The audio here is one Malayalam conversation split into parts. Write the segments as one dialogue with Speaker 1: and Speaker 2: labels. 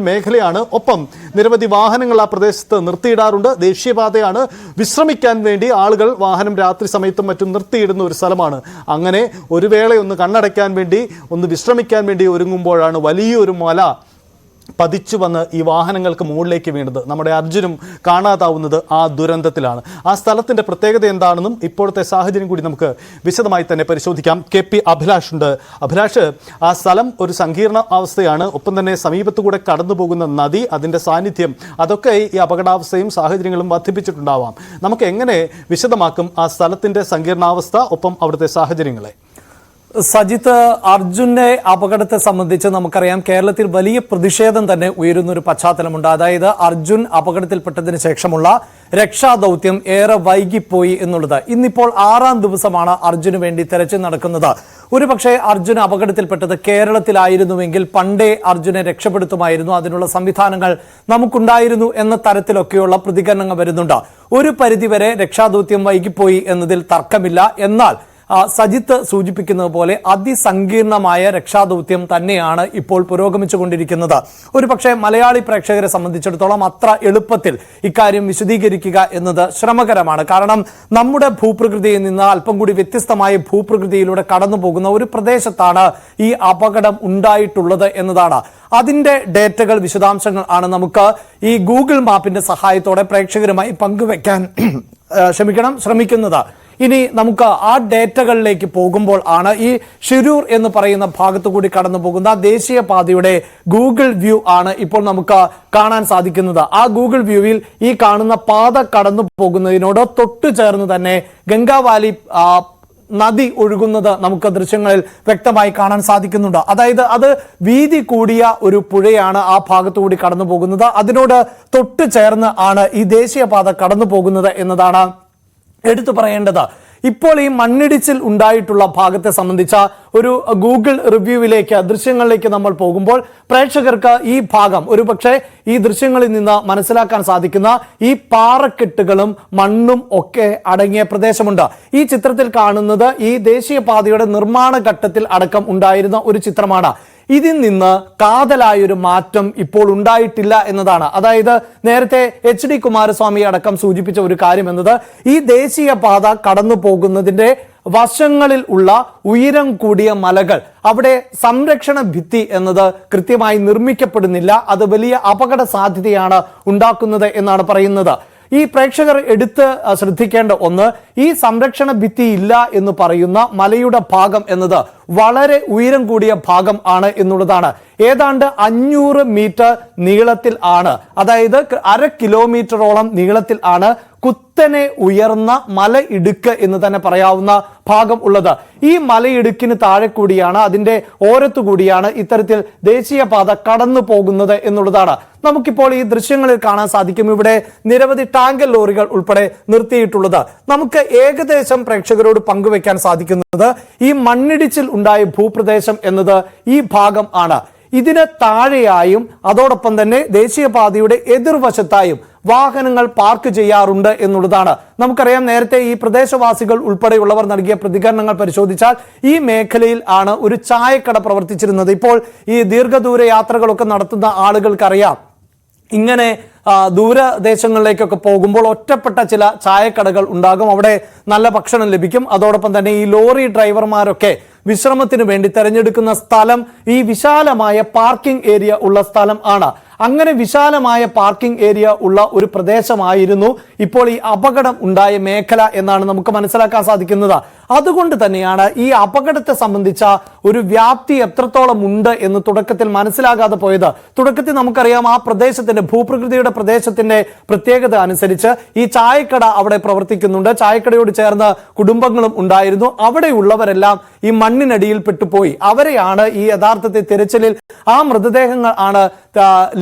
Speaker 1: മേഖലയാണ്. ഒപ്പം നിരവധി വാഹനങ്ങൾ ആ പ്രദേശത്ത് നിർത്തിയിടാറുണ്ട്. ദേശീയപാതയാണ്. വിശ്രമിക്കാൻ വേണ്ടി ആളുകൾ വാഹനം രാത്രി സമയത്തും മറ്റും നിർത്തിയിടുന്ന ഒരു സ്ഥലമാണ്. അങ്ങനെ ഒരു വേള ഒന്ന് കണ്ണടയ്ക്കാൻ വേണ്ടി, ഒന്ന് വിശ്രമിക്കാൻ വേണ്ടി ഒരുങ്ങുമ്പോഴാണ് വലിയൊരു മല പതിച്ചു വന്ന് ഈ വാഹനങ്ങൾക്ക് മുകളിലേക്ക് വീണത്. നമ്മുടെ അർജുനും കാണാതാവുന്നത് ആ ദുരന്തത്തിലാണ്. ആ സ്ഥലത്തിൻ്റെ പ്രത്യേകത എന്താണെന്നും ഇപ്പോഴത്തെ സാഹചര്യം കൂടി നമുക്ക് വിശദമായി തന്നെ പരിശോധിക്കാം. KP അഭിലാഷ് ഉണ്ട്. അഭിലാഷ്, ആ സ്ഥലം ഒരു സങ്കീർണ അവസ്ഥയാണ്. ഒപ്പം തന്നെ സമീപത്തുകൂടെ കടന്നു പോകുന്ന നദി, അതിൻ്റെ സാന്നിധ്യം, അതൊക്കെ ഈ അപകടാവസ്ഥയും സാഹചര്യങ്ങളും വർദ്ധിപ്പിച്ചിട്ടുണ്ടാവാം. നമുക്ക് എങ്ങനെ വിശദമാക്കും ആ സ്ഥലത്തിൻ്റെ സങ്കീർണാവസ്ഥ, ഒപ്പം അവിടുത്തെ സാഹചര്യങ്ങളെ?
Speaker 2: സജിത്ത്, അർജുന്റെ അപകടത്തെ സംബന്ധിച്ച് നമുക്കറിയാം കേരളത്തിൽ വലിയ പ്രതിഷേധം തന്നെ ഉയരുന്ന ഒരു പശ്ചാത്തലമുണ്ട്. അതായത് അർജുൻ അപകടത്തിൽപ്പെട്ടതിന് ശേഷമുള്ള രക്ഷാദൗത്യം ഏറെ വൈകിപ്പോയി എന്നുള്ളത്. ഇന്നിപ്പോൾ 6ാം ദിവസമാണ് അർജുന് വേണ്ടി തെരച്ചിൽ നടക്കുന്നത്. ഒരുപക്ഷെ അർജുൻ അപകടത്തിൽപ്പെട്ടത് കേരളത്തിലായിരുന്നുവെങ്കിൽ പണ്ടേ അർജുനെ രക്ഷപ്പെടുത്തുമായിരുന്നു, അതിനുള്ള സംവിധാനങ്ങൾ നമുക്കുണ്ടായിരുന്നു എന്ന തരത്തിലൊക്കെയുള്ള പ്രതികരണങ്ങൾ വരുന്നുണ്ട്. ഒരു പരിധിവരെ രക്ഷാദൗത്യം വൈകിപ്പോയി എന്നതിൽ തർക്കമില്ല. എന്നാൽ സജിത്ത് സൂചിപ്പിക്കുന്നത് പോലെ അതിസങ്കീർണമായ രക്ഷാദൗത്യം തന്നെയാണ് ഇപ്പോൾ പുരോഗമിച്ചുകൊണ്ടിരിക്കുന്നത്. ഒരുപക്ഷെ മലയാളി പ്രേക്ഷകരെ സംബന്ധിച്ചിടത്തോളം അത്ര എളുപ്പത്തിൽ ഇക്കാര്യം വിശദീകരിക്കുക എന്നത് ശ്രമകരമാണ്. കാരണം നമ്മുടെ ഭൂപ്രകൃതിയിൽ നിന്ന് അല്പം കൂടി വ്യത്യസ്തമായ ഭൂപ്രകൃതിയിലൂടെ കടന്നു പോകുന്ന ഒരു പ്രദേശത്താണ് ഈ അപകടം ഉണ്ടായിട്ടുള്ളത് എന്നതാണ്. അതിന്റെ ഡേറ്റകൾ, വിശദാംശങ്ങൾ ആണ് നമുക്ക് ഈ ഗൂഗിൾ മാപ്പിന്റെ സഹായത്തോടെ പ്രേക്ഷകരുമായി പങ്കുവെക്കാൻ ശ്രമിക്കുന്നത്. ഇനി നമുക്ക് ആ ഡേറ്റകളിലേക്ക് പോകുമ്പോൾ ആണ് ഈ ഷിരൂർ എന്ന് പറയുന്ന ഭാഗത്തു കൂടി കടന്നു പോകുന്ന ദേശീയപാതയുടെ ഗൂഗിൾ വ്യൂ ആണ് ഇപ്പോൾ നമുക്ക് കാണാൻ സാധിക്കുന്നത്. ആ ഗൂഗിൾ വ്യൂവിൽ ഈ കാണുന്ന പാത കടന്നു പോകുന്നതിനോട് തൊട്ടു ചേർന്ന് തന്നെ ഗംഗാവാലി നദി ഒഴുകുന്നത് നമുക്ക് ദൃശ്യങ്ങളിൽ വ്യക്തമായി കാണാൻ സാധിക്കുന്നുണ്ട്. അതായത് അത് വീതി കൂടിയ ഒരു പുഴയാണ് ആ ഭാഗത്തുകൂടി കടന്നു പോകുന്നത്. അതിനോട് തൊട്ടു ചേർന്ന് ആണ് ഈ ദേശീയപാത കടന്നു പോകുന്നത് എന്നതാണ് എടുത്തു പറയേണ്ടത്. ഇപ്പോൾ ഈ മണ്ണിടിച്ചിൽ ഉണ്ടായിട്ടുള്ള ഭാഗത്തെ സംബന്ധിച്ച ഒരു ഗൂഗിൾ റിവ്യൂവിലേക്ക്, ദൃശ്യങ്ങളിലേക്ക് നമ്മൾ പോകുമ്പോൾ പ്രേക്ഷകർക്ക് ഈ ഭാഗം ഒരുപക്ഷെ ഈ ദൃശ്യങ്ങളിൽ നിന്ന് മനസ്സിലാക്കാൻ സാധിക്കുന്ന ഈ പാറക്കെട്ടുകളും മണ്ണും ഒക്കെ അടങ്ങിയ പ്രദേശമുണ്ട്. ഈ ചിത്രത്തിൽ കാണുന്നത് ഈ ദേശീയപാതയുടെ നിർമ്മാണ ഘട്ടത്തിൽ അടക്കം ഉണ്ടായിരുന്ന ഒരു ചിത്രമാണ്. ഇതിൽ നിന്ന് കാതലായൊരു മാറ്റം ഇപ്പോൾ ഉണ്ടായിട്ടില്ല എന്നതാണ്. അതായത് നേരത്തെ HD കുമാരസ്വാമി അടക്കം സൂചിപ്പിച്ച ഒരു കാര്യം എന്നത് ഈ ദേശീയപാത കടന്നു പോകുന്നതിന്റെ വശങ്ങളിൽ ഉള്ള ഉയരം കൂടിയ മലകൾ, അവിടെ സംരക്ഷണ ഭിത്തി എന്നത് കൃത്യമായി നിർമ്മിക്കപ്പെടുന്നില്ല. അത് വലിയ അപകട സാധ്യതയാണ് ഉണ്ടാക്കുന്നത് എന്നാണ് പറയുന്നത്. ഈ പ്രേക്ഷകർ എടുത്ത് ശ്രദ്ധിക്കേണ്ട ഒന്ന്, ഈ സംരക്ഷണ ഭിത്തി ഇല്ല എന്ന് പറയുന്ന മലയുടെ ഭാഗം എന്നത് വളരെ ഉയരം കൂടിയ ഭാഗം ആണ് എന്നുള്ളതാണ്. ഏതാണ്ട് 500 മീറ്റർ നീളത്തിൽ ആണ്, അതായത് 1/2 കിലോമീറ്ററോളം നീളത്തിൽ ആണ് കുത്തനെ ഉയർന്ന മലയിടുക്ക് എന്ന് തന്നെ പറയാവുന്ന ഭാഗം ഉള്ളത്. ഈ മലയിടുക്കിന് താഴെ കൂടിയാണ്, അതിന്റെ ഓരത്തു കൂടിയാണ് ഇത്തരത്തിൽ ദേശീയപാത കടന്നു പോകുന്നത് എന്നുള്ളതാണ് നമുക്കിപ്പോൾ ഈ ദൃശ്യങ്ങളിൽ കാണാൻ സാധിക്കും. ഇവിടെ നിരവധി ടാങ്കർ ലോറികൾ ഉൾപ്പെടെ നിർത്തിയിട്ടുള്ളത്. നമുക്ക് ഏകദേശം പ്രേക്ഷകരോട് പങ്കുവെക്കാൻ സാധിക്കുന്നത് ഈ മണ്ണിടിച്ചിൽ ഉണ്ടായ ഭൂപ്രദേശം എന്നത് ഈ ഭാഗം ആണ്. ഇതിന് താഴെയായും അതോടൊപ്പം തന്നെ ദേശീയപാതയുടെ എതിർവശത്തായും വാഹനങ്ങൾ പാർക്ക് ചെയ്യാറുണ്ട് എന്നുള്ളതാണ് നമുക്കറിയാം. നേരത്തെ ഈ പ്രദേശവാസികൾ ഉൾപ്പെടെയുള്ളവർ നൽകിയ പ്രതികരണങ്ങൾ പരിശോധിച്ചാൽ ഈ മേഖലയിൽ ആണ് ഒരു ചായക്കട പ്രവർത്തിച്ചിരുന്നത്. ഇപ്പോൾ ഈ ദീർഘദൂര യാത്രകളൊക്കെ നടത്തുന്ന ആളുകൾക്കറിയാം, ഇങ്ങനെ ദൂരദേശങ്ങളിലേക്കൊക്കെ പോകുമ്പോൾ ഒറ്റപ്പെട്ട ചില ചായക്കടകൾ ഉണ്ടാകും, അവിടെ നല്ല ഭക്ഷണം ലഭിക്കും. അതോടൊപ്പം തന്നെ ഈ ലോറി ഡ്രൈവർമാരൊക്കെ വിശ്രമത്തിന് വേണ്ടി തെരഞ്ഞെടുക്കുന്ന സ്ഥലം ഈ വിശാലമായ പാർക്കിംഗ് ഏരിയ ഉള്ള സ്ഥലം ആണ്. അങ്ങനെ വിശാലമായ പാർക്കിംഗ് ഏരിയ ഉള്ള ഒരു പ്രദേശമായിരുന്നു ഇപ്പോൾ ഈ അപകടം ഉണ്ടായ മേഖല എന്നാണ് നമുക്ക് മനസ്സിലാക്കാൻ സാധിക്കുന്നത്. അതുകൊണ്ട് തന്നെയാണ് ഈ അപകടത്തെ സംബന്ധിച്ച ഒരു വ്യാപ്തി എത്രത്തോളം ഉണ്ട് എന്ന് തുടക്കത്തിൽ മനസ്സിലാകാതെ പോയത്. തുടക്കത്തിൽ നമുക്കറിയാം ആ പ്രദേശത്തിന്റെ ഭൂപ്രകൃതിയുടെ പ്രദേശത്തിന്റെ പ്രത്യേകത അനുസരിച്ച് ഈ ചായക്കട അവിടെ പ്രവർത്തിക്കുന്നുണ്ട്. ചായക്കടയോട് ചേർന്ന് കുടുംബങ്ങളും ഉണ്ടായിരുന്നു. അവിടെയുള്ളവരെല്ലാം ഈ മണ്ണിനടിയിൽ പെട്ടുപോയി. അവരെയാണ് ഈ യഥാർത്ഥത്തിൽ തിരച്ചിലിൽ ആ മൃതദേഹങ്ങൾ ആണ്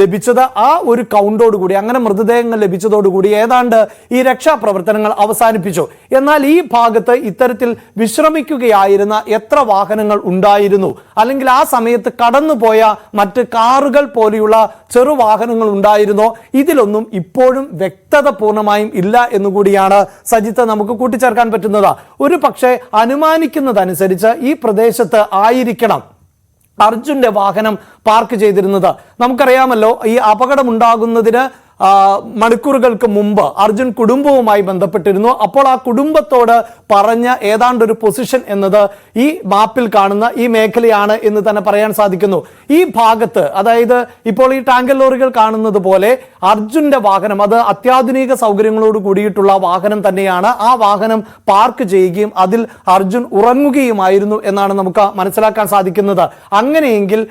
Speaker 2: ലഭിച്ചത്. ആ ഒരു കൗണ്ടോടുകൂടി, അങ്ങനെ മൃതദേഹങ്ങൾ ലഭിച്ചതോടുകൂടി ഏതാണ്ട് ഈ രക്ഷാപ്രവർത്തനങ്ങൾ അവസാനിപ്പിച്ചു. എന്നാൽ ഈ ഭാഗത്ത് ഇത്തരത്തിൽ വിശ്രമിക്കുകയായിരുന്ന എത്ര വാഹനങ്ങൾ ഉണ്ടായിരുന്നു, അല്ലെങ്കിൽ ആ സമയത്ത് കടന്നുപോയ മറ്റ് കാറുകൾ പോലെയുള്ള ചെറുവാഹനങ്ങൾ ഉണ്ടായിരുന്നോ, ഇതിലൊന്നും ഇപ്പോഴും വ്യക്തത പൂർണ്ണമായും ഇല്ല എന്നുകൂടിയാണ് സജിത്ത് നമുക്ക് കൂട്ടിച്ചേർക്കാൻ പറ്റുന്നത്. ഒരു പക്ഷേ അനുമാനിക്കുന്നതനുസരിച്ച് ഈ പ്രദേശത്ത് ആയിരിക്കണം അർജുന്റെ വാഹനം പാർക്ക് ചെയ്തിരുന്നത്. നമുക്കറിയാമല്ലോ, ഈ അപകടമുണ്ടാകുന്നതിന് മണിക്കൂറുകൾക്ക് മുമ്പ് അർജുൻ കുടുംബവുമായി ബന്ധപ്പെട്ടിരുന്നു. അപ്പോൾ ആ കുടുംബത്തോട് പറഞ്ഞ ഏതാണ്ടൊരു പൊസിഷൻ എന്നത് ഈ മാപ്പിൽ കാണുന്ന ഈ മേഖലയാണ് എന്ന് തന്നെ പറയാൻ സാധിക്കുന്നു. ഈ ഭാഗത്ത്, അതായത് ഇപ്പോൾ ഈ ടാങ്കർ ലോറികൾ കാണുന്നത് പോലെ അർജുന്റെ വാഹനം, അത് അത്യാധുനിക സൗകര്യങ്ങളോട് കൂടിയിട്ടുള്ള വാഹനം തന്നെയാണ്. ആ വാഹനം പാർക്ക് ചെയ്യുകയും അതിൽ അർജുൻ ഉറങ്ങുകയുമായിരുന്നു എന്നാണ് നമുക്ക് മനസ്സിലാക്കാൻ സാധിക്കുന്നത്. അങ്ങനെയെങ്കിൽ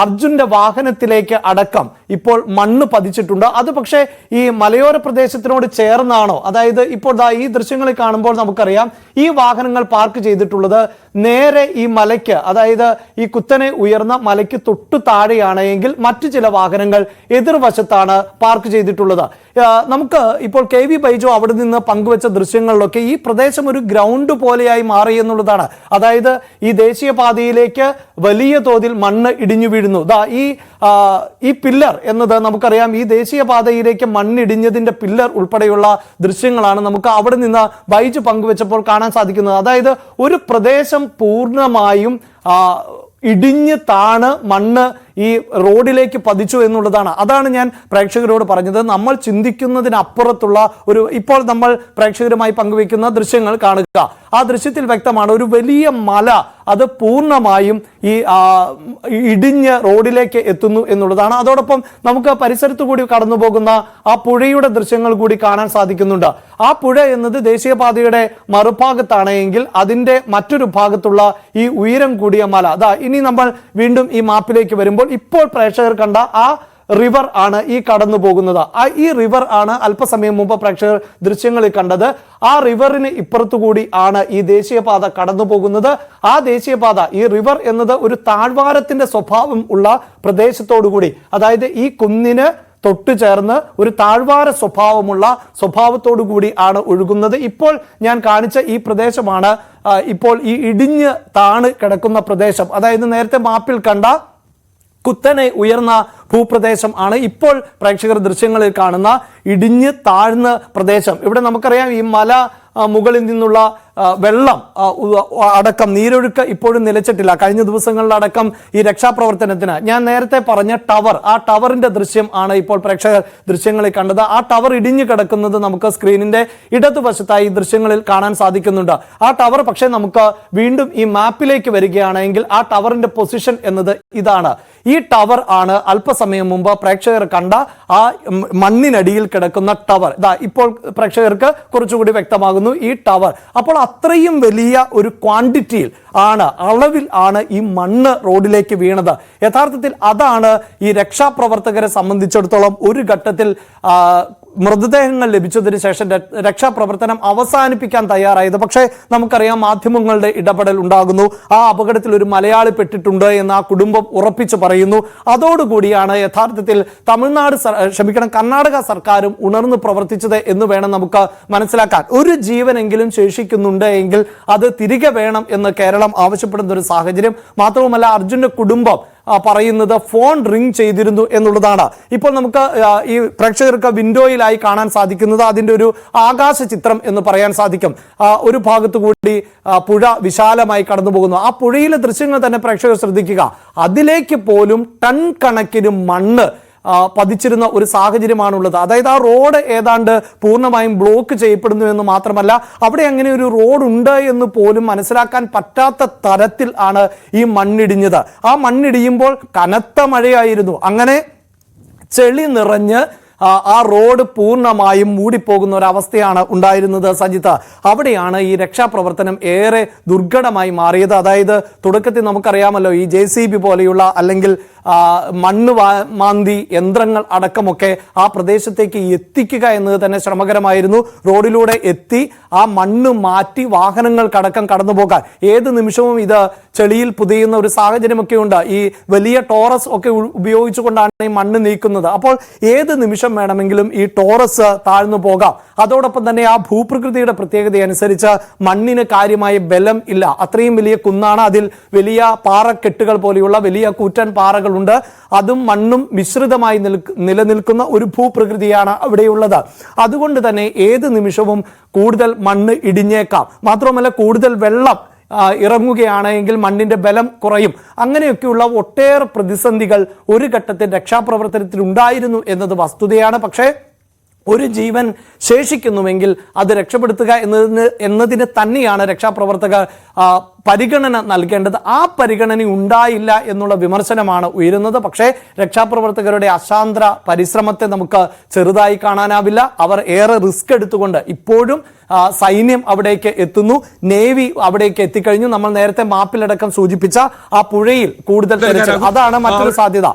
Speaker 2: അർജുന്റെ വാഹനത്തിലേക്ക് അടക്കം ഇപ്പോൾ മണ്ണ് പതിച്ചിട്ടുണ്ട്. അത് പക്ഷേ ഈ മലയോര പ്രദേശത്തിനോട് ചേർന്നാണോ? അതായത് ഇപ്പോൾ ഈ ദൃശ്യങ്ങളിൽ കാണുമ്പോൾ നമുക്കറിയാം ഈ വാഹനങ്ങൾ പാർക്ക് ചെയ്തിട്ടുള്ളത് നേരെ ഈ മലയ്ക്ക്, അതായത് ഈ കുത്തനെ ഉയർന്ന മലയ്ക്ക് തൊട്ടു താഴെയാണ് എങ്കിൽ മറ്റു ചില വാഹനങ്ങൾ എതിർവശത്താണ് പാർക്ക് ചെയ്തിട്ടുള്ളത്. നമുക്ക് ഇപ്പോൾ KV ബൈജു അവിടെ നിന്ന് പങ്കുവച്ച ദൃശ്യങ്ങളിലൊക്കെ ഈ പ്രദേശം ഒരു ഗ്രൗണ്ട് പോലെയായി മാറി എന്നുള്ളതാണ്. അതായത് ഈ ദേശീയപാതയിലേക്ക് വലിയ തോതിൽ മണ്ണ് ഇടിഞ്ഞു വീഴുന്നു. ഈ പില്ലർ എന്നത് നമുക്കറിയാം, ഈ ദേശീയപാതയിലേക്ക് മണ്ണിടിഞ്ഞതിന്റെ പില്ലർ ഉൾപ്പെടെയുള്ള ദൃശ്യങ്ങളാണ് നമുക്ക് അവിടെ നിന്ന് ബൈജു പങ്കുവച്ചപ്പോൾ കാണാൻ സാധിക്കുന്നത്. അതായത് ഒരു പ്രദേശം പൂർണ്ണമായും ഇടിഞ്ഞ് താണ് മണ്ണ് ഈ റോഡിലേക്ക് പതിച്ചു എന്നുള്ളതാണ്. അതാണ് ഞാൻ പ്രേക്ഷകരോട് പറഞ്ഞത്. നമ്മൾ ചിന്തിക്കുന്നതിനപ്പുറത്തുള്ള ഇപ്പോൾ നമ്മൾ പ്രേക്ഷകരുമായി പങ്കുവെക്കുന്ന ദൃശ്യങ്ങൾ കാണുക. ആ ദൃശ്യത്തിൽ വ്യക്തമാണ് ഒരു വലിയ മല അത് പൂർണ്ണമായും ഈ ഇടിഞ്ഞ് റോഡിലേക്ക് എത്തുന്നു എന്നുള്ളതാണ്. അതോടൊപ്പം നമുക്ക് പരിസരത്തു കൂടി കടന്നു പോകുന്ന ആ പുഴയുടെ ദൃശ്യങ്ങൾ കൂടി കാണാൻ സാധിക്കുന്നുണ്ട്. ആ പുഴ എന്നത് ദേശീയപാതയുടെ മറുഭാഗത്താണ് എങ്കിൽ അതിന്റെ മറ്റൊരു ഭാഗത്തുള്ള ഈ ഉയരം കൂടിയ മല, ഇനി നമ്മൾ വീണ്ടും ഈ മാപ്പിലേക്ക് വരുമ്പോൾ ഇപ്പോൾ പ്രേക്ഷകർ കണ്ട ആ റിവർ ആണ് ഈ കടന്നു പോകുന്നത്. ഈ റിവർ ആണ് അല്പസമയം മുമ്പ് പ്രേക്ഷകർ ദൃശ്യങ്ങളിൽ കണ്ടത്. ആ റിവറിന് ഇപ്പുറത്തുകൂടി ആണ് ഈ ദേശീയപാത കടന്നു പോകുന്നത്. ആ ദേശീയപാത, ഈ റിവർ എന്നത് ഒരു താഴ്വാരത്തിന്റെ സ്വഭാവം ഉള്ള പ്രദേശത്തോടുകൂടി, അതായത് ഈ കുന്നിന് തൊട്ടു ചേർന്ന് ഒരു താഴ്വാര സ്വഭാവത്തോടു കൂടി ആണ് ഒഴുകുന്നത്. ഇപ്പോൾ ഞാൻ കാണിച്ച ഈ പ്രദേശമാണ് ഇപ്പോൾ ഈ ഇടിഞ്ഞ് താണ് കിടക്കുന്ന പ്രദേശം. അതായത് നേരത്തെ മാപ്പിൽ കണ്ട കുത്തനെ ഉയർന്ന ഭൂപ്രദേശം ആണ് ഇപ്പോൾ പ്രേക്ഷകർ ദൃശ്യങ്ങളിൽ കാണുന്ന ഇടിഞ്ഞ് താഴ്ന്ന പ്രദേശം. ഇവിടെ നമുക്കറിയാം ഈ മല മുകളിൽ നിന്നുള്ള വെള്ളം അടക്കം നീരൊഴുക്ക് ഇപ്പോഴും നിലച്ചിട്ടില്ല. കഴിഞ്ഞ ദിവസങ്ങളിലടക്കം ഈ രക്ഷാപ്രവർത്തനത്തിന് ഞാൻ നേരത്തെ പറഞ്ഞ ടവർ, ആ ടവറിന്റെ ദൃശ്യം ആണ് ഇപ്പോൾ പ്രേക്ഷകർ ദൃശ്യങ്ങളിൽ കണ്ടത്. ആ ടവർ ഇടിഞ്ഞു കിടക്കുന്നത് നമുക്ക് സ്ക്രീനിന്റെ ഇടതുവശത്തായി ദൃശ്യങ്ങളിൽ കാണാൻ സാധിക്കുന്നുണ്ട്. ആ ടവർ പക്ഷേ നമുക്ക് വീണ്ടും ഈ മാപ്പിലേക്ക് വരികയാണെങ്കിൽ ആ ടവറിന്റെ പൊസിഷൻ എന്നത് ഇതാണ്. ഈ ടവർ ആണ് അല്പസമയം മുമ്പ് പ്രേക്ഷകർ കണ്ട ആ മണ്ണിനടിയിൽ കിടക്കുന്ന ടവർ. ഇപ്പോൾ പ്രേക്ഷകർക്ക് കുറച്ചുകൂടി വ്യക്തമാകുന്നു ഈ ടവർ. അപ്പോൾ അത്രയും വലിയ ഒരു ക്വാണ്ടിറ്റിയിൽ അളവിൽ ആണ് ഈ മണ്ണ് റോഡിലേക്ക് വീണത്. യഥാർത്ഥത്തിൽ അതാണ് ഈ രക്ഷാപ്രവർത്തകരെ സംബന്ധിച്ചിടത്തോളം ഒരു ഘട്ടത്തിൽ മൃതദേഹങ്ങൾ ലഭിച്ചതിന് ശേഷം രക്ഷാപ്രവർത്തനം അവസാനിപ്പിക്കാൻ തയ്യാറായത്. പക്ഷേ നമുക്കറിയാം മാധ്യമങ്ങളുടെ ഇടപെടൽ ഉണ്ടാകുന്നു. ആ അപകടത്തിൽ ഒരു മലയാളി പെട്ടിട്ടുണ്ട് എന്ന് ആ കുടുംബം ഉറപ്പിച്ചു പറയുന്നു. അതോടുകൂടിയാണ് യഥാർത്ഥത്തിൽ കർണാടക സർക്കാരും ഉണർന്നു പ്രവർത്തിച്ചത് എന്ന് വേണം നമുക്ക് മനസ്സിലാക്കാൻ. ഒരു ജീവനെങ്കിലും ശേഷിക്കുന്നുണ്ട് എങ്കിൽ അത് തിരികെ വേണം എന്ന് കേരളം ആവശ്യപ്പെടുന്ന ഒരു സാഹചര്യം. മാത്രവുമല്ല അർജുന്റെ കുടുംബം പറയുന്നത് ഫോൺ റിംഗ് ചെയ്തിരുന്നു എന്നുള്ളതാണ്. ഇപ്പോൾ നമുക്ക് ഈ പ്രേക്ഷകർക്ക് വിൻഡോയിലായി കാണാൻ സാധിക്കുന്നത് അതിന്റെ ഒരു ആകാശ ചിത്രം എന്ന് പറയാൻ സാധിക്കും. ഒരു ഭാഗത്തു കൂടി പുഴ വിശാലമായി കടന്നു പോകുന്നു. ആ പുഴയിലെ ദൃശ്യങ്ങൾ തന്നെ പ്രേക്ഷകർ ശ്രദ്ധിക്കുക. അതിലേക്ക് പോലും ടൺ കണക്കിന് മണ്ണ് പതിച്ചിരുന്ന ഒരു സാഹചര്യമാണുള്ളത്. അതായത് ആ റോഡ് ഏതാണ്ട് പൂർണ്ണമായും ബ്ലോക്ക് ചെയ്യപ്പെടുന്നു എന്ന് മാത്രമല്ല അവിടെ അങ്ങനെ ഒരു റോഡ് ഉണ്ട് എന്ന് പോലും മനസ്സിലാക്കാൻ പറ്റാത്ത തരത്തിൽ ആണ് ഈ മണ്ണിടിഞ്ഞത്. ആ മണ്ണിടിയുമ്പോൾ കനത്ത മഴയായിരുന്നു. അങ്ങനെ ചെളി നിറഞ്ഞ് ആ റോഡ് പൂർണ്ണമായും മൂടിപ്പോകുന്ന ഒരവസ്ഥയാണ് ഉണ്ടായിരുന്നത്. സജിത്ത്, അവിടെയാണ് ഈ രക്ഷാപ്രവർത്തനം ഏറെ ദുർഘടമായി മാറിയത്. അതായത് തുടക്കത്തിൽ നമുക്കറിയാമല്ലോ ഈ JCB പോലെയുള്ള അല്ലെങ്കിൽ മണ്ണ് മാന്തി യന്ത്രങ്ങൾ അടക്കമൊക്കെ ആ പ്രദേശത്തേക്ക് എത്തിക്കുക എന്നത് തന്നെ ശ്രമകരമായിരുന്നു. റോഡിലൂടെ എത്തി ആ മണ്ണ് മാറ്റി വാഹനങ്ങൾക്കടക്കം കടന്നു പോകാൻ ഏത് നിമിഷവും ഇത് ചെളിയിൽ പുതിയുന്ന ഒരു സാഹചര്യമൊക്കെ ഉണ്ട്. ഈ വലിയ ടോറസ് ഒക്കെ ഉപയോഗിച്ചുകൊണ്ടാണ് ഈ മണ്ണ് നീക്കുന്നത്. അപ്പോൾ ഏത് നിമിഷം വേണമെങ്കിലും ഈ ടോറസ് താഴ്ന്നു പോകാം. അതോടൊപ്പം തന്നെ ആ ഭൂപ്രകൃതിയുടെ പ്രത്യേകത അനുസരിച്ച് മണ്ണിന് കാര്യമായ ബലം ഇല്ല. അത്രയും വലിയ കുന്നാണ്. അതിൽ വലിയ പാറക്കെട്ടുകൾ പോലെയുള്ള വലിയ കൂറ്റൻ പാറകൾ ഉണ്ട്. അതും മണ്ണും മിശ്രിതമായി നിലനിൽക്കുന്ന ഒരു ഭൂപ്രകൃതിയാണ് അവിടെയുള്ളത്. അതുകൊണ്ട് തന്നെ ഏത് നിമിഷവും കൂടുതൽ മണ്ണ് ഇടിഞ്ഞേക്കാം. മാത്രമല്ല കൂടുതൽ വെള്ളം ഇറങ്ങുകയാണെങ്കിൽ മണ്ണിന്റെ ബലം കുറയും. അങ്ങനെയൊക്കെയുള്ള ഒട്ടേറെ പ്രതിസന്ധികൾ ഒരു ഘട്ടത്തിൽ രക്ഷാപ്രവർത്തനത്തിൽ ഉണ്ടായിരുന്നു എന്നത് വസ്തുതയാണ്. പക്ഷേ ഒരു ജീവൻ ശേഷിക്കുന്നുവെങ്കിൽ അത് രക്ഷപ്പെടുത്തുക എന്നതിന് തന്നെയാണ് രക്ഷാപ്രവർത്തകർ പരിഗണന നൽകേണ്ടത്. ആ പരിഗണന ഉണ്ടായില്ല എന്നുള്ള വിമർശനമാണ് ഉയരുന്നത്. പക്ഷേ രക്ഷാപ്രവർത്തകരുടെ അശാന്ത പരിശ്രമത്തെ നമുക്ക് ചെറുതായി കാണാനാവില്ല. അവർ ഏറെ റിസ്ക് എടുത്തുകൊണ്ട് ഇപ്പോഴും സൈന്യം അവിടേക്ക് എത്തുന്നു, നേവി അവിടേക്ക് എത്തിക്കഴിഞ്ഞു. നമ്മൾ നേരത്തെ മാപ്പിലടക്കം സൂചിപ്പിച്ച ആ പുഴയിൽ കൂടുതൽ തെരച്ചിൽ, അതാണ് മറ്റൊരു സാധ്യത.